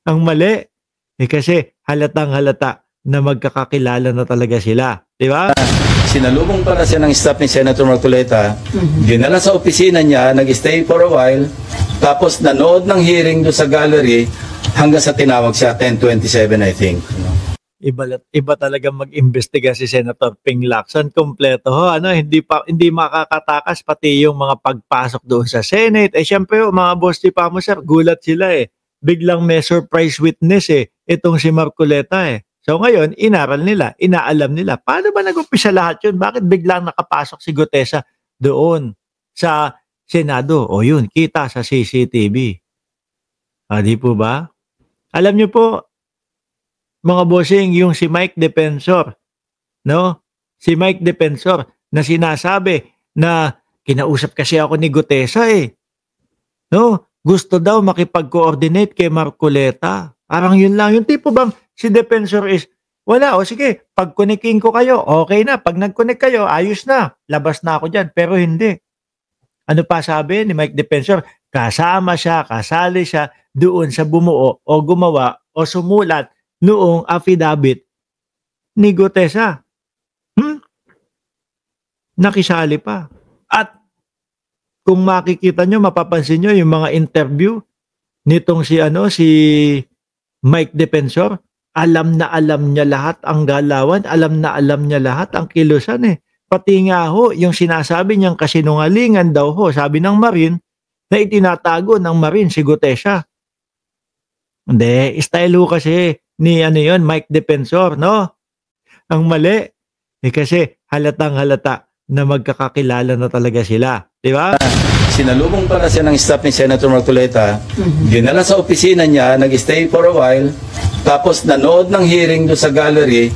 Ang mali, kasi halatang halata na magkakakilala na talaga sila. Di ba? Sinalubong pala siya ng staff ni Senator Marcoleta, dinala sa opisina niya, nag-stay for a while, tapos nanood ng hearing doon sa gallery hanggang sa tinawag siya 10:27 I think. Iba talaga mag-imbestiga si Senator Ping Lacson, kompleto ho. Hindi makakatakas pati yung mga pagpasok doon sa Senate. Syempre mga boss di pa mo sir, gulat sila Biglang may surprise witness itong si Marcoleta So ngayon, inaral nila, inaalam nila. Paano ba nag-umpisa lahat yun? Bakit biglang nakapasok si Gutesa doon sa Senado? O yun, kita sa CCTV. Di po ba? Alam niyo po, mga bossing, yung si Mike Defensor, no? Si Mike Defensor na sinasabi na kinausap kasi ako ni Gutesa No? Gusto daw makipag-coordinate kay Marcoleta. Parang yun lang. Yung tipo bang si Defensor is, wala, sige, pag-connecting ko kayo, okay na. Pag nag-connect kayo, ayos na. Labas na ako dyan. Pero hindi. Ano pa sabi ni Mike Defensor? Kasama siya, kasali siya doon sa bumuo o gumawa o sumulat noong affidavit ni Gutesa. Nakisali pa. At kung makikita nyo, mapapansin nyo yung mga interview nitong si Mike Defensor, alam niya lahat ang galawan, alam niya lahat ang kilusan Pati nga ho, yung sinasabi niyang kasinungalingan daw ho, sabi ng Marine, na itinatago ng Marine si Gutesa. Hindi, style ho kasi ni Mike Defensor, no? Ang mali, kasi halatang halata na magkakakilala na talaga sila. Di ba? Sinalubong pala siya ng staff ni Senator Marcoleta, dinala sa opisina niya, nag-stay for a while, tapos nanood ng hearing doon sa gallery